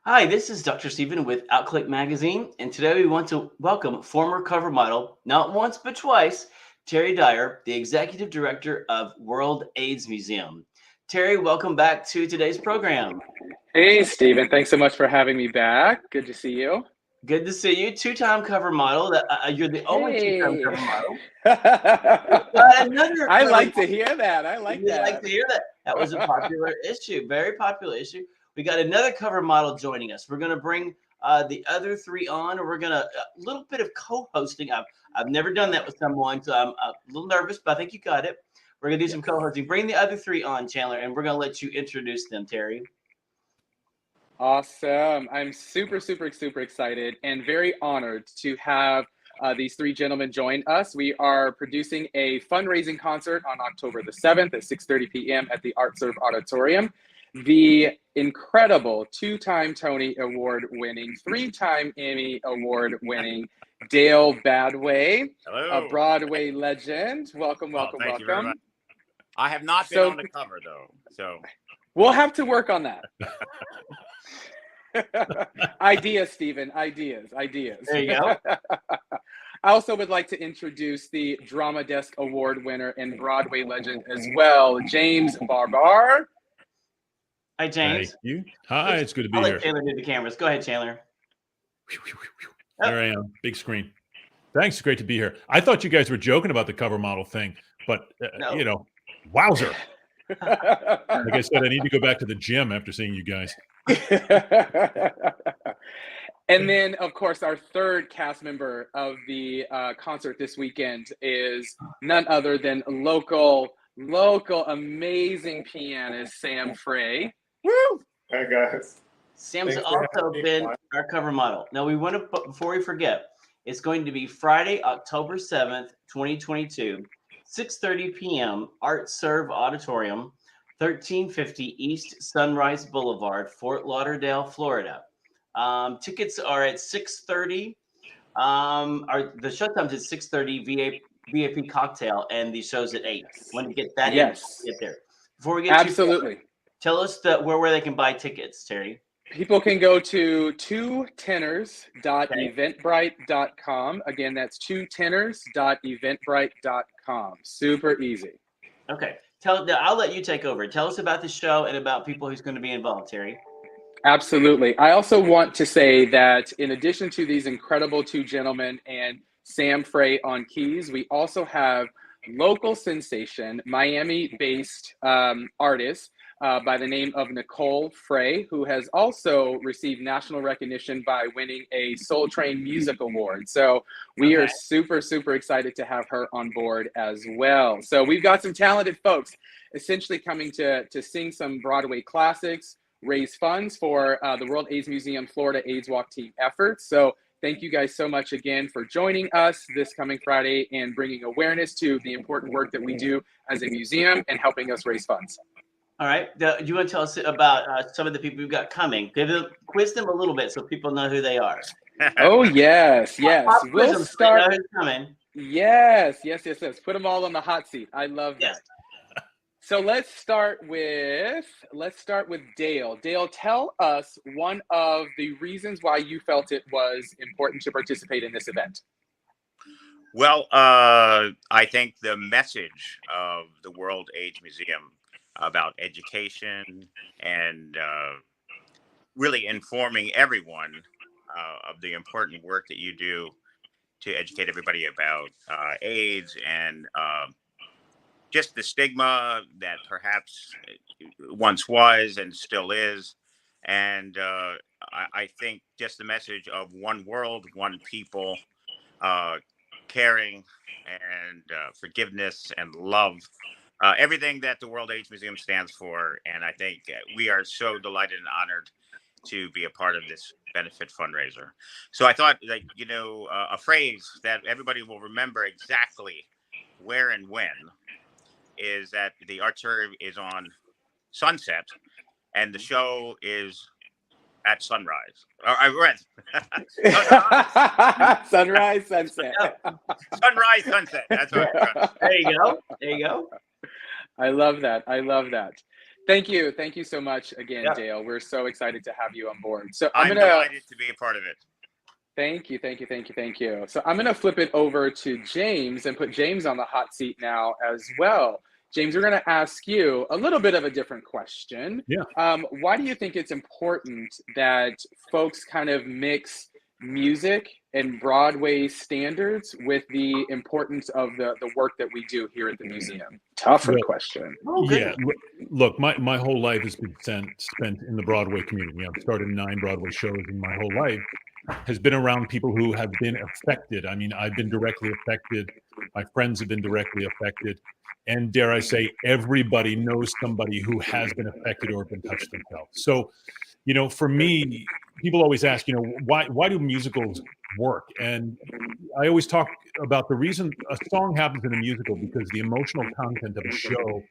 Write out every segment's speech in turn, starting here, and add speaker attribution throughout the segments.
Speaker 1: Hi, this is Dr. Stephen with Outclick Magazine, and today we want to welcome former cover model, not once but twice, Terry Dyer, the Executive Director of World AIDS Museum. Terry, welcome back to today's program.
Speaker 2: Hey, Stephen. Thanks so much for having me back. Good to see you.
Speaker 1: Good to see you. Two-time cover model. You're the only two-time
Speaker 2: Hey.
Speaker 1: cover model. Another
Speaker 2: I
Speaker 1: cover
Speaker 2: like to hear that. I like
Speaker 1: You like
Speaker 2: that.
Speaker 1: to hear that? That was a popular issue, very popular issue. We got another cover model joining us. We're going to bring the other three on, and we're going to a little bit of co-hosting. I've never done that with someone, so I'm a little nervous, but I think you got it. We're going to do some co-hosting. Bring the other three on, Chandler, and we're going to let you introduce them, Terry.
Speaker 2: Awesome. I'm super excited and very honored to have these three gentlemen join us. We are producing a fundraising concert on October the 7th at 6:30 p.m. at the Art Serve Auditorium. The incredible two-time Tony Award-winning, three-time Emmy Award-winning Dale Badway,
Speaker 3: Hello.
Speaker 2: a Broadway legend. Welcome.
Speaker 3: Thank you very much. I have not been on the cover though, so
Speaker 2: we'll have to work on that. Ideas, Stephen. Ideas.
Speaker 1: There you go.
Speaker 2: I also would like to introduce the Drama Desk Award winner and Broadway legend as well, James Barbar.
Speaker 1: Hi, James.
Speaker 4: Thank you. Hi, it's good to be
Speaker 1: I'll
Speaker 4: here.
Speaker 1: let Chandler do the cameras. Go ahead, Chandler.
Speaker 4: There I am, big screen. Thanks, great to be here. I thought you guys were joking about the cover model thing, but
Speaker 1: No.
Speaker 4: Wowzer. Like I said, I need to go back to the gym after seeing you guys.
Speaker 2: And then, of course, our third cast member of the concert this weekend is none other than local amazing pianist Sam Frey.
Speaker 5: Woo! Hey guys.
Speaker 1: Sam's
Speaker 5: Thanks for
Speaker 1: also
Speaker 5: having me
Speaker 1: been
Speaker 5: on.
Speaker 1: our cover model. Now, we want to, before we forget, it's going to be Friday, October 7th, 2022, 6:30 p.m., Art Serve Auditorium, 1350 East Sunrise Boulevard, Fort Lauderdale, Florida. Tickets are at 6:30. The show times at 6:30, VIP cocktail, and the show's at 8. When you get that in, get there. Before we get
Speaker 2: Absolutely.
Speaker 1: Tell us where they can buy tickets, Terry.
Speaker 2: People can go to twotenors.eventbrite.com. Again, that's twotenors.eventbrite.com. Super easy.
Speaker 1: Okay. I'll let you take over. Tell us about the show and about people who's going to be involved, Terry.
Speaker 2: Absolutely. I also want to say that in addition to these incredible two gentlemen and Sam Frey on keys, we also have local sensation, Miami-based artist by the name of Nicole Frey, who has also received national recognition by winning a Soul Train Music Award. So we are super excited to have her on board as well. So we've got some talented folks essentially coming to sing some Broadway classics, raise funds for the World AIDS Museum Florida AIDS Walk team efforts. So thank you guys so much again for joining us this coming Friday and bringing awareness to the important work that we do as a museum and helping us raise funds.
Speaker 1: All right. Do you want to tell us about some of the people we've got coming? Quiz them a little bit so people know who they are.
Speaker 2: Oh, yes.
Speaker 1: We'll start. Know who's coming.
Speaker 2: Yes. Put them all on the hot seat. I love that. So let's start with Dale. Dale, tell us one of the reasons why you felt it was important to participate in this event.
Speaker 3: Well, I think the message of the World AIDS Museum about education and really informing everyone of the important work that you do to educate everybody about AIDS and just the stigma that perhaps once was and still is. And I think just the message of one world, one people, caring and forgiveness and love, everything that the World AIDS Museum stands for. And I think we are so delighted and honored to be a part of this benefit fundraiser. So I thought, a phrase that everybody will remember exactly where and when is that the Art Serve is on Sunset and the show is at sunrise. I read
Speaker 2: sunrise, sunset.
Speaker 3: Sunrise, sunset. That's what.
Speaker 1: There you go.
Speaker 2: I love that. Thank you. Thank you so much again,
Speaker 3: Yeah.
Speaker 2: Dale. We're so excited to have you on board. So
Speaker 3: I'm delighted to be a part of it.
Speaker 2: Thank you. So I'm going to flip it over to James and put James on the hot seat now as well. James, we're going to ask you a little bit of a different question.
Speaker 4: Yeah.
Speaker 2: Why do you think it's important that folks kind of mix music and Broadway standards with the importance of the work that we do here at the museum? Tougher question.
Speaker 4: Yeah. Look, my whole life has been spent in the Broadway community. I've started 9 Broadway shows in my whole life. Has been around people who have been affected. I mean, I've been directly affected. My friends have been directly affected. And dare I say, everybody knows somebody who has been affected or been touched themselves. So, you know, for me, people always ask, you know, why do musicals work? And I always talk about the reason a song happens in a musical because the emotional content of a show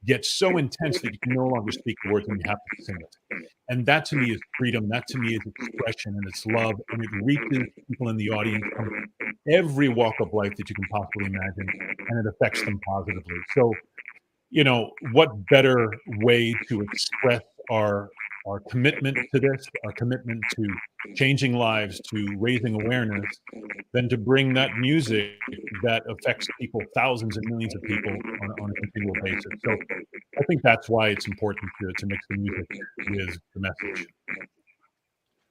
Speaker 4: gets so intense that you can no longer speak the words and you have to sing it. And that to me is freedom. That to me is expression and it's love. And it reaches people in the audience from every walk of life that you can possibly imagine. And it affects them positively. So, you know, what better way to express our commitment to this, our commitment to changing lives, to raising awareness, than to bring that music that affects people, thousands and millions of people on a continual basis. So I think that's why it's important to mix the music with the message.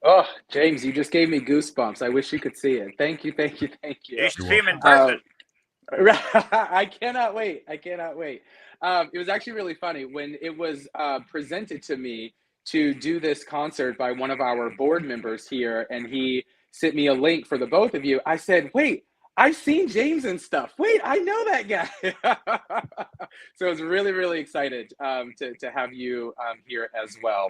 Speaker 2: Oh, James, you just gave me goosebumps. I wish you could see it. Thank you.
Speaker 3: You should see him in person.
Speaker 2: I cannot wait. It was actually really funny when it was presented to me to do this concert by one of our board members here, and he sent me a link for the both of you. I said, wait, I've seen James and stuff. Wait, I know that guy. So I was really, really excited to have you here as well.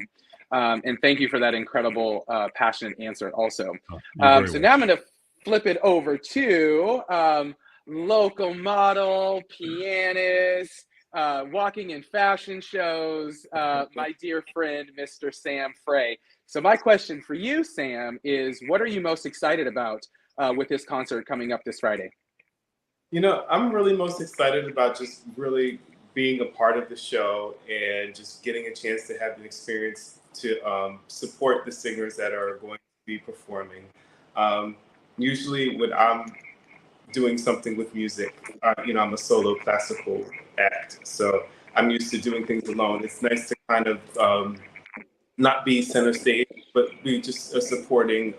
Speaker 2: And thank you for that incredible, passionate answer also. So now I'm going to flip it over to local model, pianist, walking in fashion shows, my dear friend, Mr. Sam Frey. So my question for you, Sam, is what are you most excited about with this concert coming up this Friday?
Speaker 5: You know, I'm really most excited about just really being a part of the show and just getting a chance to have an experience to support the singers that are going to be performing. Usually when I'm doing something with music, you know, I'm a solo classical act, so I'm used to doing things alone. It's nice to kind of not be center stage, but be just a supporting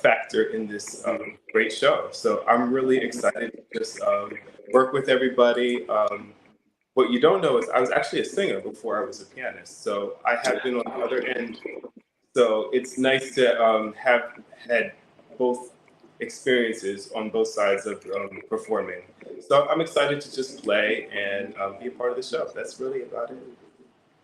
Speaker 5: factor in this great show. So I'm really excited to just work with everybody. What you don't know is I was actually a singer before I was a pianist, so I have been on the other end. So it's nice to have had both experiences on both sides of performing. So I'm excited to just play and be a part of the show. That's really about it.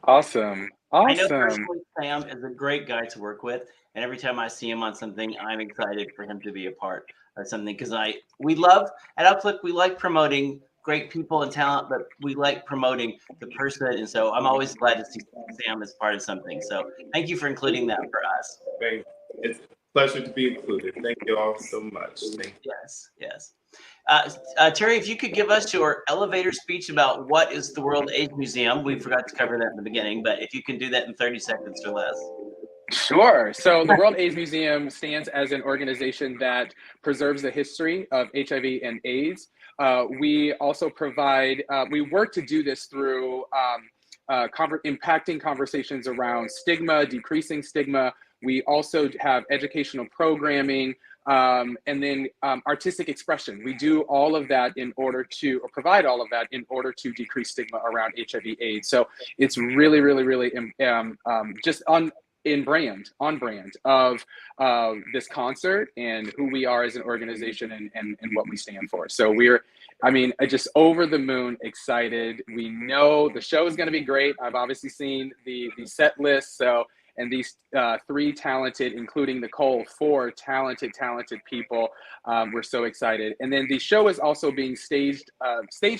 Speaker 2: Awesome.
Speaker 1: I know personally Sam is a great guy to work with, and every time I see him on something, I'm excited for him to be a part of something because we love at Uplift, we like promoting great people and talent, but we like promoting the person, and so I'm always glad to see Sam as part of something. So thank you for including that for us.
Speaker 5: It's a pleasure to be included. Thank you all so much. Thank you.
Speaker 1: Yes. Terry, if you could give us your elevator speech about what is the World AIDS Museum. We forgot to cover that in the beginning, but if you can do that in 30 seconds or less.
Speaker 2: Sure. So the World AIDS Museum stands as an organization that preserves the history of HIV and AIDS. We also provide, we work to do this through impacting conversations around stigma, decreasing stigma. We also have educational programming, and then artistic expression. We do all of that in order to, or provide all of that in order to decrease stigma around HIV/AIDS. So it's really, really, really just on brand of this concert and who we are as an organization and what we stand for. So we're, just over the moon excited. We know the show is going to be great. I've obviously seen the set list. So, and these 3 talented, including Nicole, 4 talented people. We're so excited. And then the show is also being stage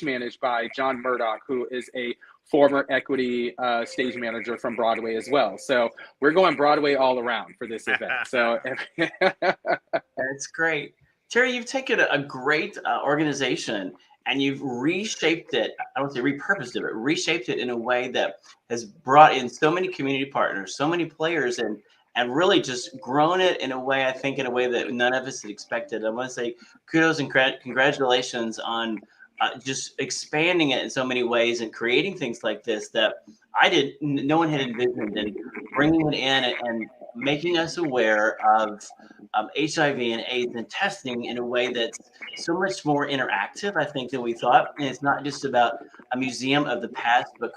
Speaker 2: managed by John Murdoch, who is a former Equity stage manager from Broadway as well. So we're going Broadway all around for this event. So
Speaker 1: that's great. Terry, you've taken a great organization and you've reshaped it. I don't say repurposed it, but reshaped it in a way that has brought in so many community partners, so many players, and really just grown it in a way, I think, in a way that none of us had expected. I want to say kudos and congratulations on just expanding it in so many ways and creating things like this that no one had envisioned, and bringing it in and making us aware of HIV and AIDS and testing in a way that's so much more interactive, I think, than we thought. And it's not just about a museum of the past, but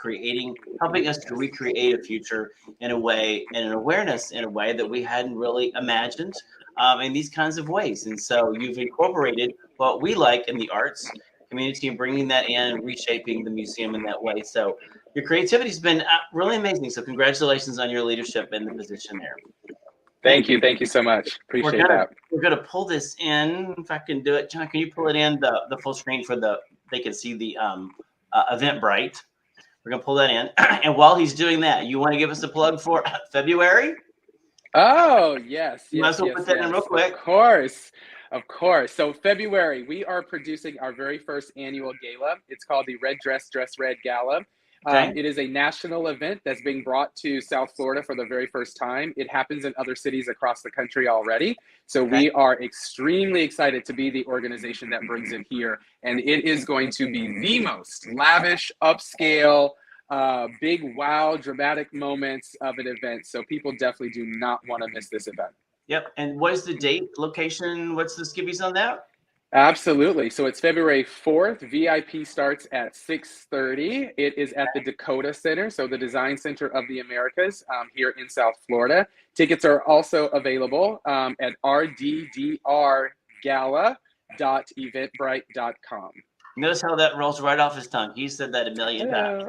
Speaker 1: helping us to recreate a future in a way, and an awareness in a way that we hadn't really imagined in these kinds of ways. And so you've incorporated what we like in the arts community and bringing that in and reshaping the museum in that way. So your creativity has been really amazing. So congratulations on your leadership in the position there.
Speaker 2: Thank you so much. Appreciate that.
Speaker 1: We're gonna pull this in, if I can do it. John, can you pull it in the full screen they can see the Eventbrite. We're gonna pull that in. And while he's doing that, you want to give us a plug for February?
Speaker 2: Oh, yes.
Speaker 1: You might as well put that in real quick.
Speaker 2: Of course. So February, we are producing our very first annual gala. It's called the Red Dress Red Gala.
Speaker 1: Okay.
Speaker 2: It is a national event that's being brought to South Florida for the very first time. It happens in other cities across the country already. So we are extremely excited to be the organization that brings it here. And it is going to be the most lavish, upscale, big wow, dramatic moments of an event. So people definitely do not want to miss this event.
Speaker 1: Yep. And what is the date, location? What's the skippies on that?
Speaker 2: Absolutely. So it's February 4th. VIP starts at 6:30. It is at the Dakota Center, so the Design Center of the Americas here in South Florida. Tickets are also available at rddrgala.eventbrite.com.
Speaker 1: Notice how that rolls right off his tongue. He said that a million times.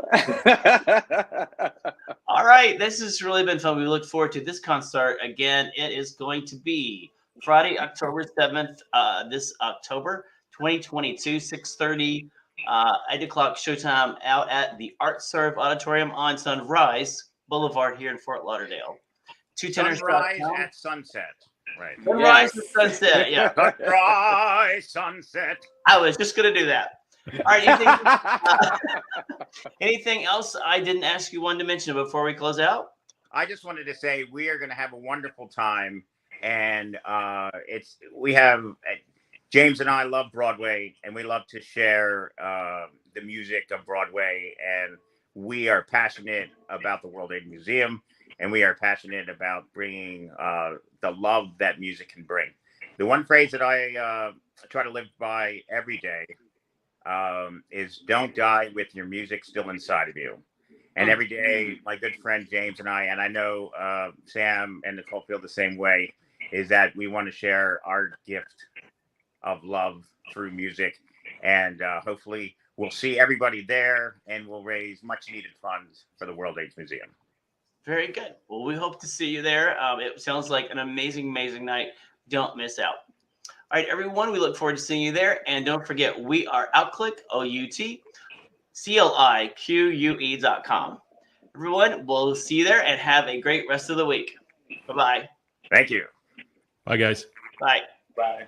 Speaker 1: All right. This has really been fun. We look forward to this concert. Again, it is going to be Friday, October 7th, this October 2022, 6:30, 8 o'clock showtime out at the Art Serve Auditorium on Sunrise Boulevard here in Fort Lauderdale. Two Tenors.
Speaker 3: Sunrise at sunset. Right.
Speaker 1: Sunrise at sunset. Yeah.
Speaker 3: Sunrise, sunset.
Speaker 1: I was just going to do that. All right. Anything else I didn't ask you one to mention before we close out?
Speaker 3: I just wanted to say we are going to have a wonderful time. And James and I love Broadway, and we love to share the music of Broadway. And we are passionate about the World AIDS Museum, and we are passionate about bringing the love that music can bring. The one phrase that I try to live by every day is don't die with your music still inside of you. And every day, my good friend James and I know Sam and Nicole feel the same way, is that we want to share our gift of love through music. And hopefully we'll see everybody there, and we'll raise much needed funds for the World AIDS Museum.
Speaker 1: Very good. Well, we hope to see you there. It sounds like an amazing, amazing night. Don't miss out. All right, everyone, we look forward to seeing you there. And don't forget, we are Outclick, OUTCLIQUE.com. Everyone, we'll see you there and have a great rest of the week. Bye-bye.
Speaker 3: Thank you.
Speaker 4: Bye, guys.
Speaker 1: Bye.
Speaker 5: Bye.